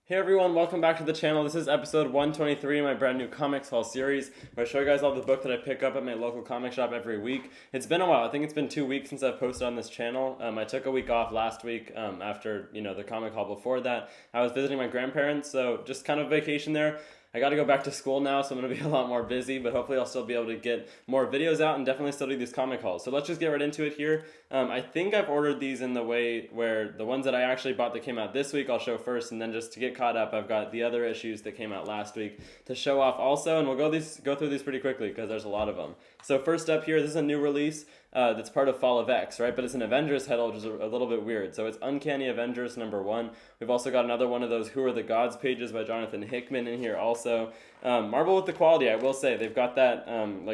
Hey everyone, welcome back to the channel. This is episode 123 of my brand new comics haul series, where I show you guys all the book that I pick up at my local comic shop every week. It's been a while. I think it's been 2 weeks since I've posted on this channel. I took a week off last week after the comic haul before that. I was visiting my grandparents, so just kind of vacation there. I got to go back to school now, so I'm going to be a lot more busy, but hopefully I'll still be able to get more videos out and definitely still do these comic hauls. So let's just get right into it here. I think I've ordered these in the way where the ones that I actually bought that came out this week I'll show first, and then just to get caught up, I've got the other issues that came out last week to show off also, and we'll go through these pretty quickly because there's a lot of them. So first up here, this is a new release. That's part of Fall of X, right? But it's an Avengers title, which is a little bit weird. So it's Uncanny Avengers #1. We've also got another one of those Who Are the Gods pages by Jonathan Hickman in here also. Marvel with the quality, I will say. They've got that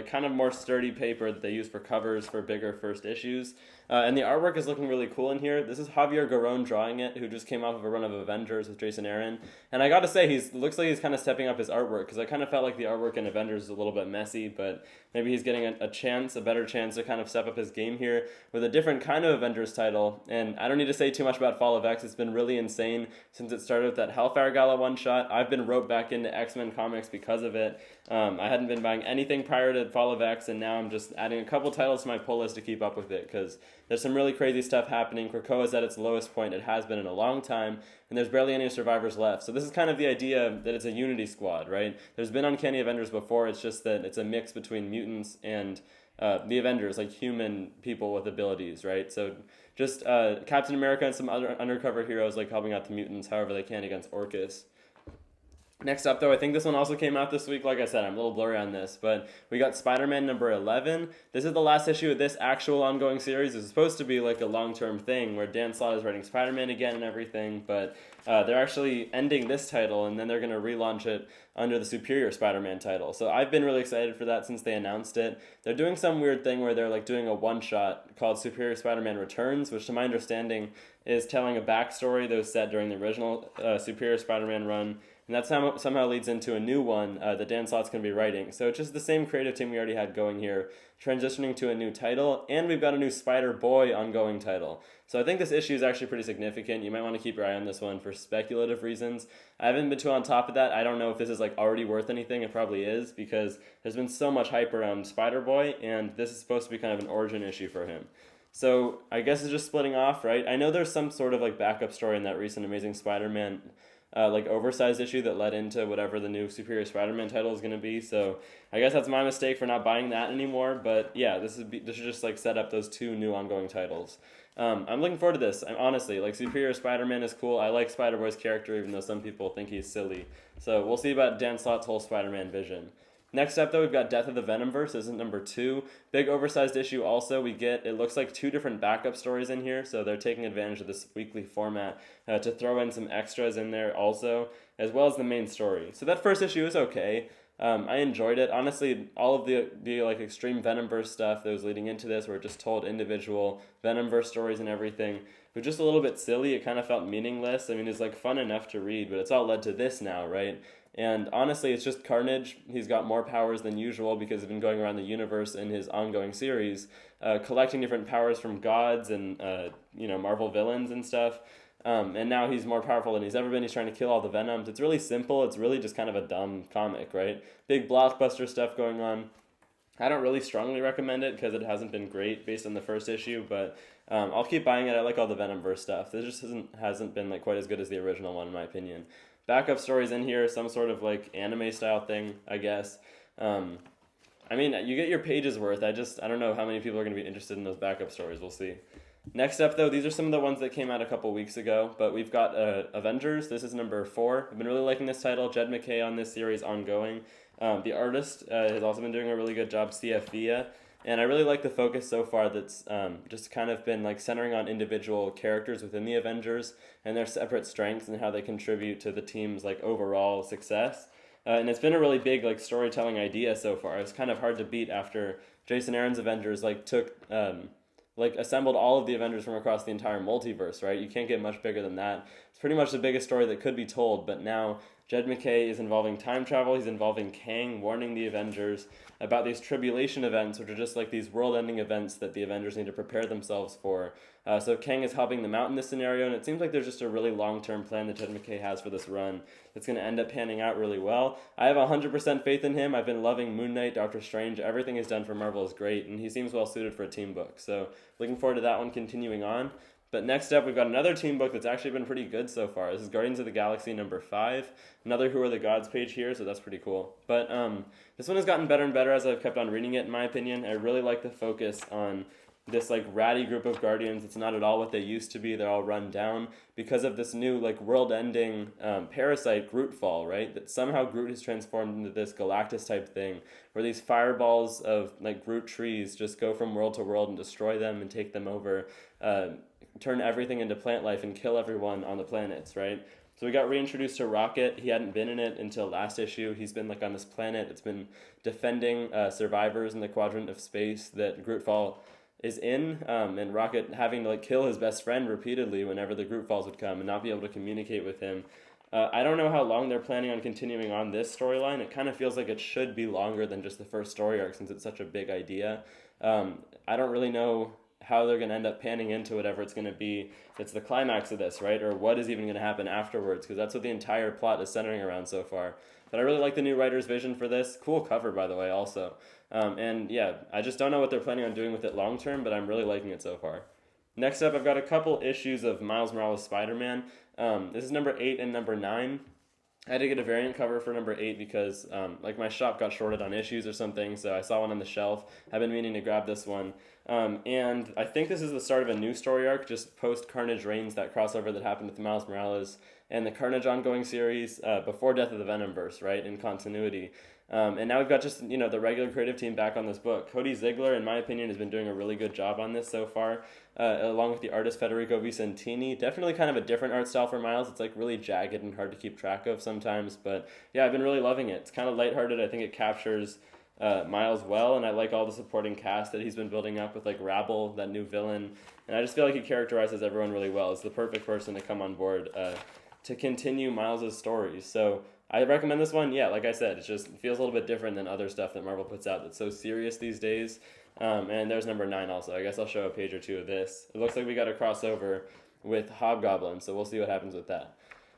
kind of more sturdy paper that they use for covers for bigger first issues. And the artwork is looking really cool in here. This is Javier Garrón drawing it, who just came off of a run of Avengers with Jason Aaron. And I gotta say, looks like he's kind of stepping up his artwork, because I kind of felt like the artwork in Avengers is a little bit messy, but maybe he's getting a better chance to kind of step up his game here with a different kind of Avengers title. And I don't need to say too much about Fall of X. It's been really insane since it started with that Hellfire Gala one-shot. I've been roped back into X-Men comics because of it. I hadn't been buying anything prior to Fall of X, and now I'm just adding a couple titles to my pull list to keep up with it, because there's some really crazy stuff happening. Krakoa's at its lowest point it has been in a long time, and there's barely any survivors left. So this is kind of the idea that it's a unity squad, right? There's been Uncanny Avengers before, it's just that it's a mix between mutants and the Avengers, like human people with abilities, right? So just Captain America and some other undercover heroes like helping out the mutants however they can against Orcus. Next up, though, I think this one also came out this week. Like I said, I'm a little blurry on this, but we got Spider-Man #11. This is the last issue of this actual ongoing series. It's supposed to be like a long-term thing where Dan Slott is writing Spider-Man again and everything, but they're actually ending this title, and then they're going to relaunch it under the Superior Spider-Man title. So I've been really excited for that since they announced it. They're doing some weird thing where they're like doing a one-shot called Superior Spider-Man Returns, which to my understanding is telling a backstory that was set during the original Superior Spider-Man run. And that somehow leads into a new one that Dan Slott's going to be writing. So it's just the same creative team we already had going here, transitioning to a new title, and we've got a new Spider-Boy ongoing title. So I think this issue is actually pretty significant. You might want to keep your eye on this one for speculative reasons. I haven't been too on top of that. I don't know if this is like already worth anything. It probably is, because there's been so much hype around Spider-Boy, and this is supposed to be kind of an origin issue for him. So I guess it's just splitting off, right? I know there's some sort of like backup story in that recent Amazing Spider-Man oversized issue that led into whatever the new Superior Spider-Man title is going to be. So I guess that's my mistake for not buying that anymore. But yeah, this should just like set up those two new ongoing titles. I'm looking forward to this. I'm honestly like Superior Spider-Man is cool. I like Spider-Boy's character, even though some people think he's silly. So we'll see about Dan Slott's whole Spider-Man vision. Next up, though, we've got Death of the Venomverse. This is #2. Big oversized issue also. It looks like 2 different backup stories in here, so they're taking advantage of this weekly format to throw in some extras in there also, as well as the main story. So that first issue is okay. I enjoyed it. Honestly, all of the like extreme Venomverse stuff that was leading into this, where it just told individual Venomverse stories and everything, it was just a little bit silly. It kind of felt meaningless. I mean, it's like fun enough to read, but it's all led to this now, right? And honestly, it's just Carnage. He's got more powers than usual because he's been going around the universe in his ongoing series, collecting different powers from gods and Marvel villains and stuff. And now he's more powerful than he's ever been. He's trying to kill all the Venoms. It's really simple. It's really just kind of a dumb comic, right? Big blockbuster stuff going on. I don't really strongly recommend it because it hasn't been great based on the first issue, but I'll keep buying it. I like all the Venomverse stuff. This just hasn't been like quite as good as the original one, in my opinion. Backup stories in here, some sort of like anime style thing, I guess. I mean, you get your pages worth. I don't know how many people are going to be interested in those backup stories. We'll see. Next up, though, these are some of the ones that came out a couple weeks ago, but we've got Avengers. This is #4. I've been really liking this title. Jed MacKay on this series ongoing. The artist has also been doing a really good job, CF Villa, and I really like the focus so far that's just kind of been like centering on individual characters within the Avengers and their separate strengths and how they contribute to the team's like overall success. And it's been a really big like storytelling idea so far. It's kind of hard to beat after Jason Aaron's Avengers assembled all of the Avengers from across the entire multiverse, right? You can't get much bigger than that. It's pretty much the biggest story that could be told, but now Jed MacKay is involving time travel. He's involving Kang, warning the Avengers about these tribulation events, which are just like these world-ending events that the Avengers need to prepare themselves for So Kang is helping them out in this scenario, and it seems like there's just a really long-term plan that Ted McKay has for this run that's going to end up panning out really well. I have 100% faith in him. I've been loving Moon Knight, Doctor Strange. Everything he's done for Marvel is great, and he seems well suited for a team book. So looking forward to that one continuing on. But next up, we've got another team book that's actually been pretty good so far. This is Guardians of the Galaxy number 5. Another Who Are the Gods page here, so that's pretty cool. But this one has gotten better and better as I've kept on reading it, in my opinion. I really like the focus on this like ratty group of Guardians. It's not at all what they used to be. They're all run down because of this new like world-ending parasite Grootfall, right? That somehow Groot has transformed into this Galactus type thing where these fireballs of like Groot trees just go from world to world and destroy them and take them over, turn everything into plant life and kill everyone on the planets, right? So we got reintroduced to Rocket. He hadn't been in it until last issue. He's been like on this planet. It's been defending survivors in the quadrant of space that Grootfall is in, and Rocket having to like kill his best friend repeatedly whenever the Grootfalls would come and not be able to communicate with him. I don't know how long they're planning on continuing on this storyline. It kind of feels like it should be longer than just the first story arc since it's such a big idea. I don't really know how they're going to end up panning into whatever it's going to be. It's the climax of this, right? Or what is even going to happen afterwards, because that's what the entire plot is centering around so far. But I really like the new writer's vision for this. Cool cover, by the way, also. And yeah, I just don't know what they're planning on doing with it long term, but I'm really liking it so far. Next up, I've got a couple issues of Miles Morales Spider-Man. This is number 8 and number 9. I had to get a variant cover for number 8 because like my shop got shorted on issues or something, so I saw one on the shelf. I've been meaning to grab this one. And I think this is the start of a new story arc, just post Carnage Reigns, that crossover that happened with Miles Morales and the Carnage ongoing series before Death of the Venomverse, right, in continuity. And now we've got just, the regular creative team back on this book. Cody Ziegler, in my opinion, has been doing a really good job on this so far, along with the artist Federico Vicentini. Definitely kind of a different art style for Miles. It's like really jagged and hard to keep track of sometimes. But yeah, I've been really loving it. It's kind of lighthearted. I think it captures Miles well, and I like all the supporting cast that he's been building up with like Rabble, that new villain. And I just feel like he characterizes everyone really well. It's the perfect person to come on board to continue Miles' stories. So I recommend this one. Yeah, like I said, it feels a little bit different than other stuff that Marvel puts out that's so serious these days. And there's number 9 also. I guess I'll show a page or two of this. It looks like we got a crossover with Hobgoblin, so we'll see what happens with that.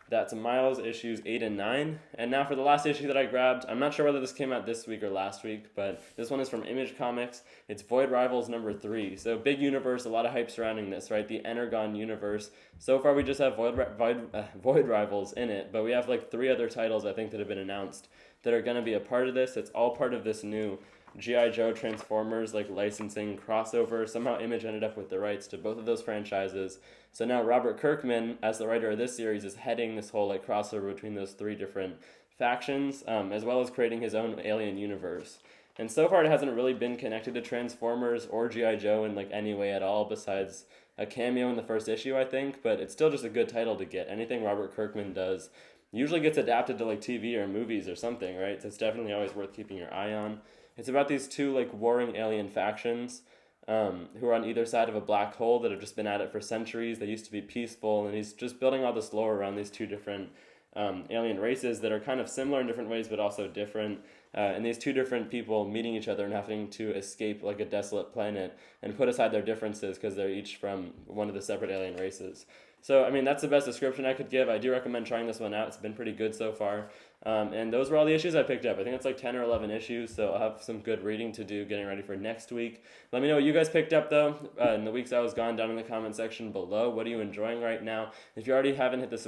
That's Miles issues 8 and 9. And now for the last issue that I grabbed. I'm not sure whether this came out this week or last week, but this one is from Image Comics. It's Void Rivals number 3. So big universe, a lot of hype surrounding this, right? The Energon universe. So far we just have Void Rivals in it, but we have like 3 other titles I think that have been announced that are going to be a part of this. It's all part of this new G.I. Joe Transformers like licensing crossover. Somehow Image ended up with the rights to both of those franchises. So now Robert Kirkman, as the writer of this series, is heading this whole like crossover between those 3 different factions, as well as creating his own alien universe. And so far it hasn't really been connected to Transformers or G.I. Joe in like any way at all, besides a cameo in the first issue, I think. But it's still just a good title to get. Anything Robert Kirkman does usually gets adapted to like TV or movies or something, right? So it's definitely always worth keeping your eye on. It's about these 2 like warring alien factions who are on either side of a black hole that have just been at it for centuries. They used to be peaceful, and he's just building all this lore around these 2 different alien races that are kind of similar in different ways but also different. And these 2 different people meeting each other and having to escape like a desolate planet and put aside their differences because they're each from one of the separate alien races. So, I mean, that's the best description I could give. I do recommend trying this one out. It's been pretty good so far. And those were all the issues I picked up. I think it's like 10 or 11 issues, so I'll have some good reading to do getting ready for next week. Let me know what you guys picked up, though, in the weeks I was gone, down in the comment section below. What are you enjoying right now? If you already haven't hit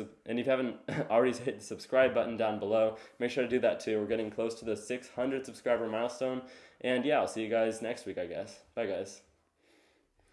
already hit the subscribe button down below, make sure to do that too. We're getting close to the 600 subscriber milestone. And yeah, I'll see you guys next week, I guess. Bye, guys.